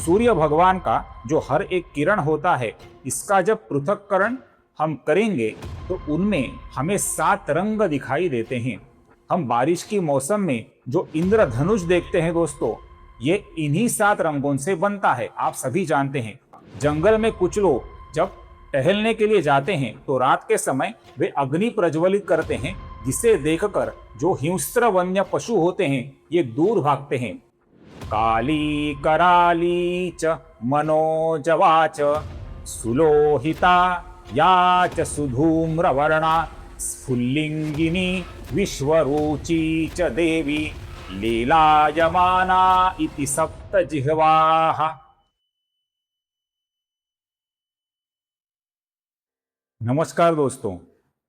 सूर्य भगवान का जो हर एक किरण होता है, इसका जब पृथक्करण हम करेंगे तो उनमें हमें 7 रंग दिखाई देते हैं। हम बारिश की मौसम में जो इंद्रधनुष देखते हैं दोस्तों, ये इन्हीं 7 रंगों से बनता है। आप सभी जानते हैं, जंगल में कुछ लोग जब टहलने के लिए जाते हैं तो रात के समय वे अग्नि प्रज्वलित करते हैं, जिसे देखकर जो हिंस्र वन्य पशु होते हैं ये दूर भागते हैं। काली कराली च मनोजवा च सुलोहिता या च सुधूम्रवर्णा स्फुल्लिंगिनी विश्वरुचि च देवी लीलायमाना इति सप्तजिह्वाः। नमस्कार दोस्तों,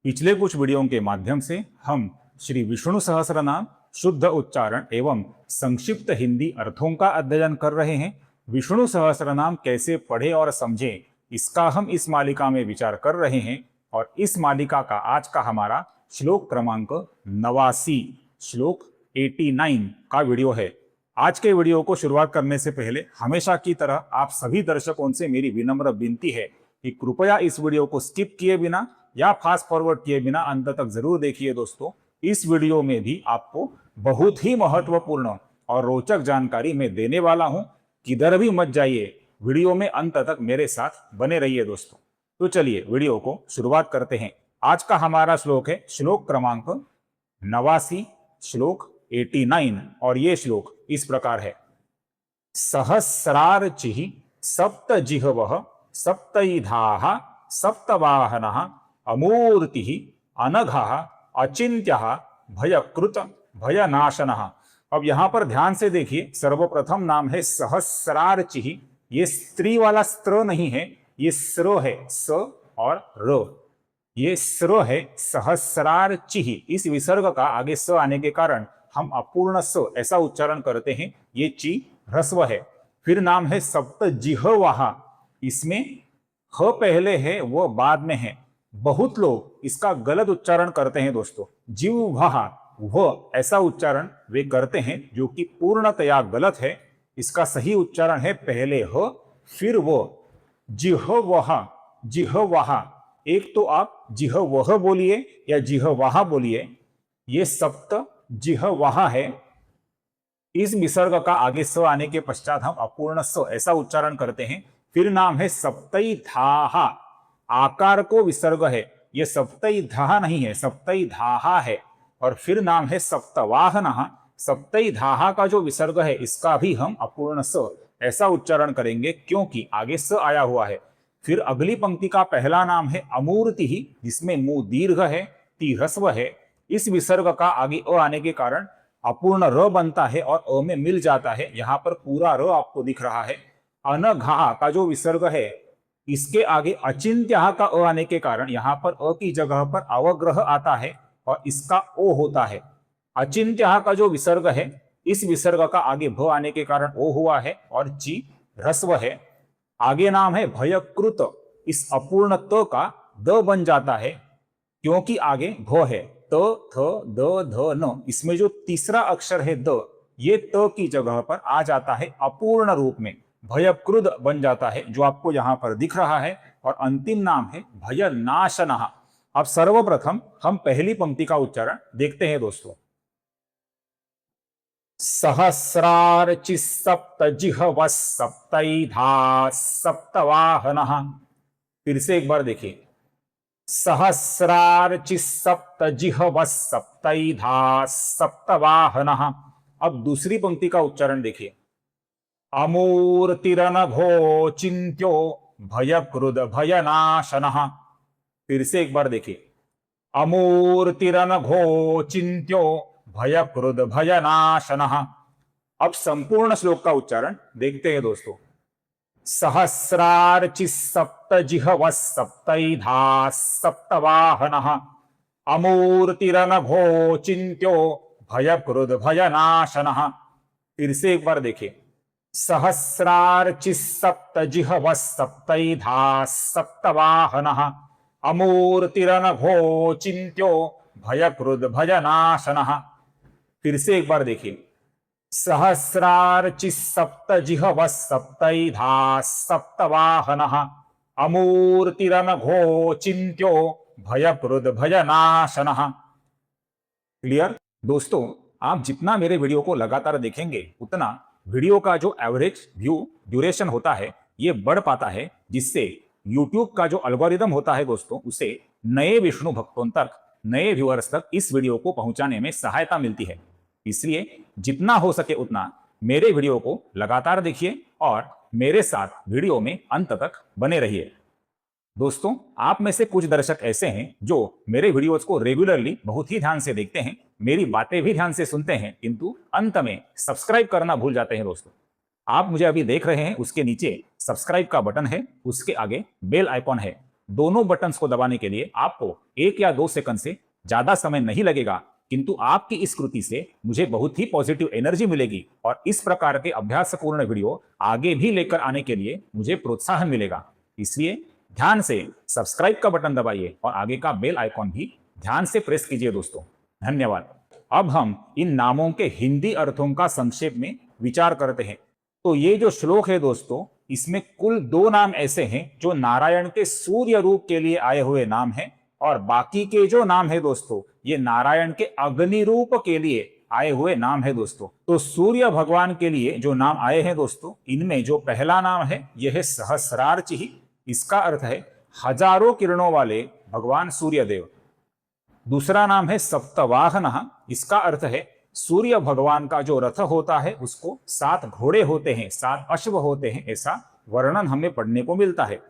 पिछले कुछ वीडियो के माध्यम से हम श्री विष्णु सहस्रनाम शुद्ध उच्चारण एवं संक्षिप्त हिंदी अर्थों का अध्ययन कर रहे हैं। विष्णु सहस्रनाम कैसे पढ़े और समझें, इसका हम इस मालिका में विचार कर रहे हैं और इस मालिका का आज का हमारा श्लोक क्रमांक 89 श्लोक 89 का वीडियो है। आज के वीडियो को शुरुआत करने से पहले हमेशा की तरह आप सभी दर्शकों से मेरी विनम्र विनती है कि कृपया इस वीडियो को स्किप किए बिना या फास्ट फॉरवर्ड किए बिना अंत तक जरूर देखिए। दोस्तों, इस वीडियो में भी आपको बहुत ही महत्वपूर्ण और रोचक जानकारी मैं देने वाला हूं। किधर भी मत जाइए, वीडियो में अंत तक मेरे साथ बने रहिए दोस्तों। तो चलिए वीडियो को शुरुआत करते हैं। आज का हमारा श्लोक है श्लोक क्रमांक 89 श्लोक 89 और ये श्लोक इस प्रकार है। सहस्रार्चिः सप्तजिह्वः सप्तैधाः सप्तवाहनः अमूर्तिः अनघः अचिन्त्यः भयकृत भयनाशनः। अब यहाँ पर ध्यान से देखिए, सर्वप्रथम नाम है सहस्रार्चिः। ये स्त्री वाला स्त्र नहीं है, ये स्र है, स और र। ये स्र है, सहस्रार्चिः। इस विसर्ग का आगे स आने के कारण हम अपूर्ण स ऐसा उच्चारण करते हैं। ये ची ह्रस्व है। फिर नाम है सप्तजिह्वाः। इसमें ह पहले है, वो बाद में है। बहुत लोग इसका गलत उच्चारण करते हैं दोस्तों। जिह्वाः वह ऐसा उच्चारण वे करते हैं जो कि पूर्णतया गलत है। इसका सही उच्चारण है पहले ह फिर वो। जिह्वाः जिह्वाः। एक तो आप जिह्वः बोलिए या जिह्वाः बोलिए, ये सप्त जिह्वाः है। इस विसर्ग का आगे स आने के पश्चात हम अपूर्ण स ऐसा उच्चारण करते हैं। फिर नाम है सप्तैधाः। आकार को विसर्ग है, ये सप्तैधाः नहीं है, सप्तैधाः है। और फिर नाम है सप्तवाहनः। सप्तैधाः का जो विसर्ग है इसका भी हम अपूर्ण स ऐसा उच्चारण करेंगे क्योंकि आगे स आया हुआ है। फिर अगली पंक्ति का पहला नाम है अमूर्तिः, जिसमें मुंह दीर्घ है, ती ह्रस्व है। इस विसर्ग का आगे अ आने के कारण अपूर्ण र बनता है और अ में मिल जाता है। यहाँ पर पूरा र आपको दिख रहा है। अनघा का जो विसर्ग है इसके आगे अचिन्त्यः का अ आने के कारण यहाँ पर अ की जगह पर अवग्रह आता है और इसका ओ होता है। अचिन्त्यः का जो विसर्ग है, इस विसर्ग का आगे भ आने के कारण ओ हुआ है और ची ह्रस्व है। आगे नाम है भयकृत। इस अपूर्ण त का द बन जाता है क्योंकि आगे भ है। त थ द ध न। इसमें जो तीसरा अक्षर है द, ये त की जगह पर आ जाता है अपूर्ण रूप में, भयकृद बन जाता है, जो आपको यहां पर दिख रहा है। और अंतिम नाम है भयनाशनः। अब सर्वप्रथम हम पहली पंक्ति का उच्चारण देखते हैं दोस्तों। सहस्रार्चिः सप्तजिह्वः सप्तैधाः सप्तवाहनः। फिर से एक बार देखिए। सहस्रार्चिः सप्तजिह्वः सप्तैधाः सप्तवाहनः। अब दूसरी पंक्ति का उच्चारण देखिए। अमूर्तिरनघो चिन्त्यो भयकृद भयनाशनः। फिर से एक बार देखिए। अमूर्तिरनघो चिन्त्यो भयकृद भयनाशनः। अब संपूर्ण श्लोक का उच्चारण देखते हैं दोस्तों। सहस्रार्चिः सप्तजिह्वः सप्तैधाः सप्तवाहनः अमूर्तिरनघो चिन्त्यो भयकृद भयनाशनः। फिर से एक बार देखिए। सहस्रार्चिः सप्तजिह्वः सप्तैधाः सप्तवाहनः अमूर्तिरनघो चिन्त्यो भयकृद भयनाशनः। फिर से एक बार देखिए। सहस्रार्चि सप्त जिह्वः सप्तैधा सप्तवाहनः अमूर्तिरनघो चिन्त्यो भयकृद भयनाशनः। क्लियर दोस्तों, आप जितना मेरे वीडियो को लगातार देखेंगे उतना वीडियो का जो एवरेज व्यू ड्यूरेशन होता है ये बढ़ पाता है, जिससे YouTube का जो एल्गोरिदम होता है दोस्तों उसे नए विष्णु भक्तों तक, नए व्यूअर्स तक इस वीडियो को पहुंचाने में सहायता मिलती है। इसलिए जितना हो सके उतना मेरे वीडियो को लगातार देखिए और मेरे साथ वीडियो में अंत तक बने रहिए। दोस्तों, आप में से कुछ दर्शक ऐसे हैं जो मेरे वीडियोस को रेगुलरली बहुत ही ध्यान से देखते हैं, मेरी बातें भी ध्यान से सुनते हैं, किंतु अंत में सब्सक्राइब करना भूल जाते हैं। दोस्तों, आप मुझे अभी देख रहे हैं, उसके नीचे सब्सक्राइब का बटन है, उसके आगे बेल आइकॉन है। दोनों बटन्स को दबाने के लिए आपको 1 या 2 सेकंड से ज्यादा समय नहीं लगेगा, किंतु आपकी इस कृति से मुझे बहुत ही पॉजिटिव एनर्जी मिलेगी और इस प्रकार के अभ्यासपूर्ण वीडियो आगे भी लेकर आने के लिए मुझे प्रोत्साहन मिलेगा। इसलिए ध्यान से सब्सक्राइब का बटन दबाइए और आगे का बेल आइकॉन भी ध्यान से प्रेस कीजिए। दोस्तों, धन्यवाद। अब हम इन नामों के हिंदी अर्थों का संक्षेप में विचार करते हैं। तो ये जो श्लोक है दोस्तों, इसमें कुल 2 नाम ऐसे हैं जो नारायण के सूर्य रूप के लिए आए हुए नाम हैं, और बाकी के जो नाम है दोस्तों ये नारायण के अग्नि रूप के लिए आए हुए नाम है। दोस्तों, तो सूर्य भगवान के लिए जो नाम आए हैं दोस्तों, इनमें जो पहला नाम है यह है सहस्रार्ची। इसका अर्थ है हजारों किरणों वाले भगवान सूर्यदेव। दूसरा नाम है सप्तवाहनः। इसका अर्थ है सूर्य भगवान का जो रथ होता है उसको 7 घोड़े होते हैं, 7 अश्व होते हैं, ऐसा वर्णन हमें पढ़ने को मिलता है।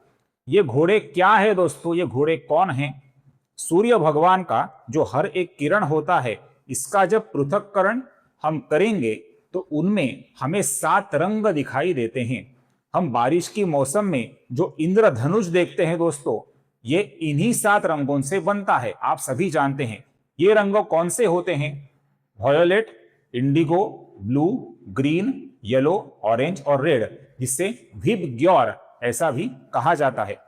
ये घोड़े क्या है दोस्तों, ये घोड़े कौन हैं? सूर्य भगवान का जो हर एक किरण होता है इसका जब पृथक्करण हम करेंगे तो उनमें हमें 7 रंग दिखाई देते हैं। हम बारिश की मौसम में जो इंद्रधनुष देखते हैं दोस्तों, ये इन्हीं 7 रंगों से बनता है। आप सभी जानते हैं ये रंग कौन से होते हैं? Violet, Indigo, blue, green, yellow, orange और रेड, जिसे विबग्योर ऐसा भी कहा जाता है।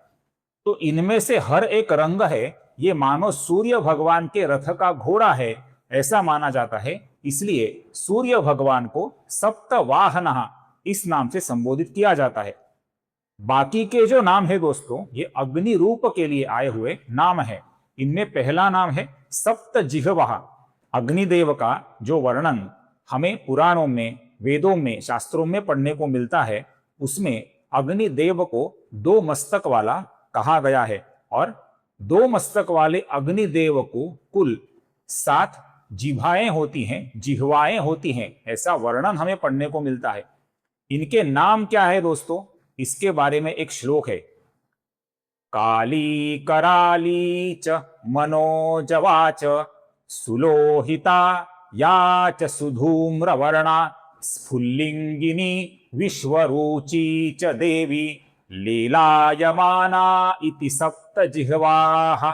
तो इनमें से हर एक रंग है ये मानो सूर्य भगवान के रथ का घोड़ा है, ऐसा माना जाता है। इसलिए सूर्य भगवान को सप्तवाहनः इस नाम से संबोधित किया जाता है। बाकी के जो नाम है दोस्तों ये अग्नि रूप के लिए आए हुए नाम है। इनमें पहला नाम है सप्तजिह्वः। अग्निदेव का जो वर्णन हमें पुराणों में, वेदों में, शास्त्रों में पढ़ने को मिलता है उसमें अग्निदेव को 2 मस्तक वाला कहा गया है, और 2 मस्तक वाले अग्निदेव को कुल 7 जिह्वाएं होती हैं, जिह्वाएं होती हैं, ऐसा वर्णन हमें पढ़ने को मिलता है। इनके नाम क्या है दोस्तों, इसके बारे में एक श्लोक है। काली कराली च मनोजवा च सुलोहिता या च सुधूम्रवर्णा स्फुल्लिंगिनी विश्वरूची च देवी लीलायमाना इति सप्तजिह्वाः।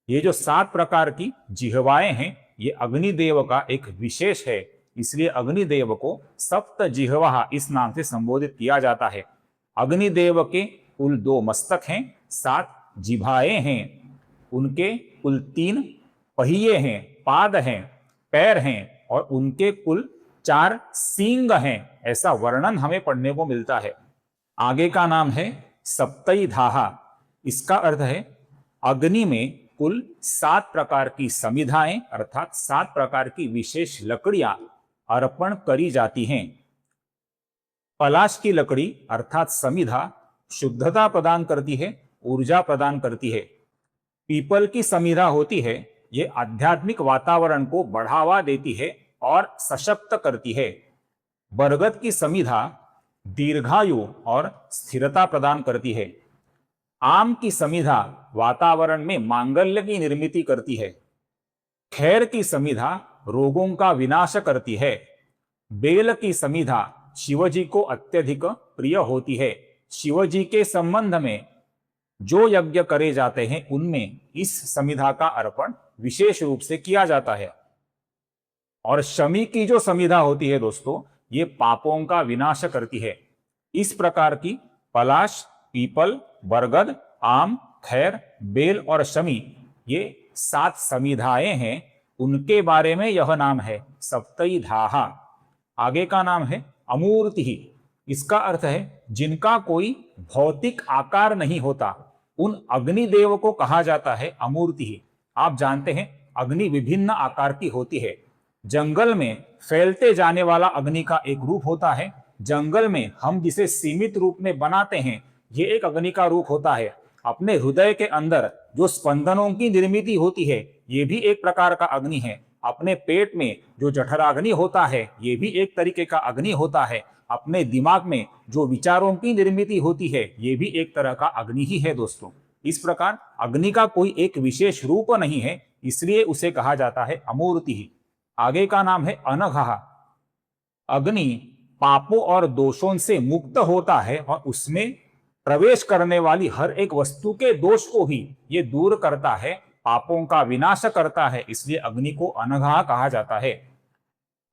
ये जो 7 प्रकार की जिह्वाएं हैं ये अग्निदेव का एक विशेष है, इसलिए अग्निदेव को सप्तजिह्वः इस नाम से संबोधित किया जाता है। अग्निदेव के कुल 2 मस्तक हैं, 7 जिह्वाएं हैं, उनके कुल 3 पहिए हैं, पाद हैं, पैर हैं, और उनके कुल 4 सींग हैं, ऐसा वर्णन हमें पढ़ने को मिलता है। आगे का नाम है सप्तैधाः। इसका अर्थ है अग्नि में कुल 7 प्रकार की समिधाएं अर्थात 7 प्रकार की विशेष लकड़ियां अर्पण करी जाती हैं। पलाश की लकड़ी अर्थात समिधा शुद्धता प्रदान करती है, ऊर्जा प्रदान करती है। पीपल की समिधा होती है, ये आध्यात्मिक वातावरण को बढ़ावा देती है और सशक्त करती है। बरगद की समिधा दीर्घायु और स्थिरता प्रदान करती है। आम की समिधा वातावरण में मांगल्य की निर्मिति करती है। खैर की समिधा रोगों का विनाश करती है। बेल की समिधा शिवजी को अत्यधिक प्रिय होती है। शिवजी के संबंध में जो यज्ञ करे जाते हैं उनमें इस समिधा का अर्पण विशेष रूप से किया जाता है। और शमी की जो समिधा होती है दोस्तों, ये पापों का विनाश करती है। इस प्रकार की पलाश, पीपल, बरगद, आम, खैर, बेल और शमी, ये 7 समिधाएं हैं, उनके बारे में यह नाम है सप्तैधाः। आगे का नाम है अमूर्ति ही। इसका अर्थ है जिनका कोई भौतिक आकार नहीं होता, उन अग्निदेव को कहा जाता है अमूर्ति ही। आप जानते हैं अग्नि विभिन्न आकार की होती है। जंगल में फैलते जाने वाला अग्नि का एक रूप होता है। जंगल में हम जिसे सीमित रूप में बनाते हैं, ये एक अग्नि का रूप होता है। अपने हृदय के अंदर जो स्पंदनों की निर्मित होती है, ये भी एक प्रकार का अग्नि है। अपने पेट में जो जठराग्नि होता है, ये भी एक तरीके का अग्नि होता है। अपने दिमाग में जो विचारों की निर्मित होती है, ये भी एक तरह का अग्नि ही है दोस्तों। इस प्रकार अग्नि का कोई एक विशेष रूप नहीं है, इसलिए उसे कहा जाता है अमूर्ति ही। आगे का नाम है अनघः। अग्नि पापों और दोषों से मुक्त होता है और उसमें प्रवेश करने वाली हर एक वस्तु के दोष को भी ये दूर करता है, पापों का विनाश करता है, इसलिए अग्नि को अनघः कहा जाता है।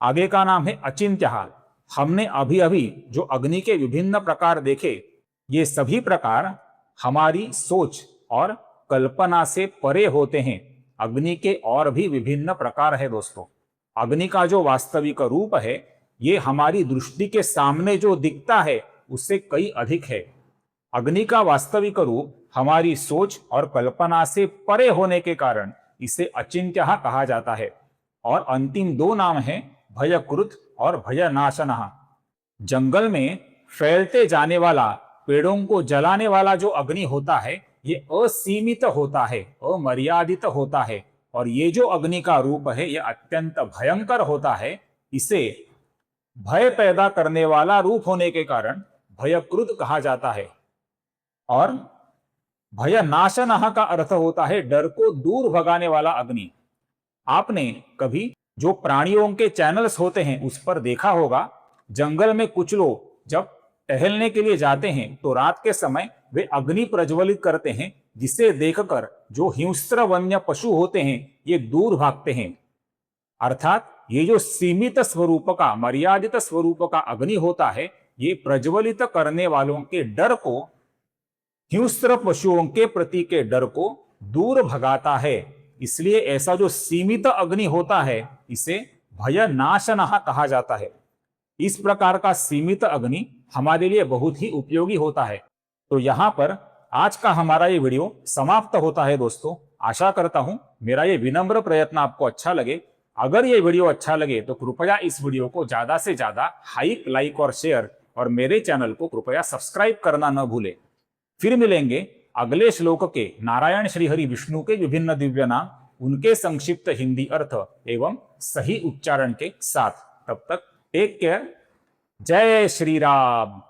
आगे का नाम है अचिंत्यः। हमने अभी अभी जो अग्नि के विभिन्न प्रकार देखे, ये सभी प्रकार हमारी सोच और कल्पना से परे होते हैं। अग्नि के और भी विभिन्न प्रकार है दोस्तों। अग्नि का जो वास्तविक रूप है, ये हमारी दृष्टि के सामने जो दिखता है उससे कई अधिक है। अग्नि का वास्तविक रूप हमारी सोच और कल्पना से परे होने के कारण इसे अचिंत्यः कहा जाता है। और अंतिम दो नाम हैं भयकृत और भयनाशनः। जंगल में फैलते जाने वाला, पेड़ों को जलाने वाला जो अग्नि होता है, ये असीमित होता है, अमर्यादित होता है। और ये जो अग्नि का रूप है, ये अत्यंत भयंकर होता है। इसे भय पैदा करने वाला रूप होने के कारण भयकृत कहा जाता है। और भयनाशनः का अर्थ होता है डर को दूर भगाने वाला अग्नि। आपने कभी जो प्राणियों के चैनल्स होते हैं उस पर देखा होगा, जंगल में कुछ लोग जब टहलने के लिए जाते हैं तो रात के समय वे अग्नि प्रज्वलित करते हैं, जिसे देखकर जो हिंस्र वन्य पशु होते हैं ये दूर भागते हैं। अर्थात ये जो सीमित स्वरूप का, मर्यादित स्वरूप का अग्नि होता है, ये प्रज्वलित करने वालों के डर को, हिंस्र पशुओं के प्रति के डर को दूर भगाता है। इसलिए ऐसा जो सीमित अग्नि होता है, इसे भयनाशनः कहा जाता है। इस प्रकार का सीमित अग्नि हमारे लिए बहुत ही उपयोगी होता है। तो यहाँ पर आज का हमारा ये वीडियो समाप्त होता है दोस्तों। आशा करता हूं मेरा ये विनम्र प्रयत्न आपको अच्छा लगे। अगर ये वीडियो अच्छा लगे तो कृपया इस वीडियो को ज्यादा से ज्यादा हाइप, लाइक और शेयर, और मेरे चैनल को कृपया सब्सक्राइब करना न भूले। फिर मिलेंगे अगले श्लोक के नारायण श्री हरि विष्णु के विभिन्न दिव्य नाम, उनके संक्षिप्त हिंदी अर्थ एवं सही उच्चारण के साथ। तब तक टेक केयर। जय श्री राम।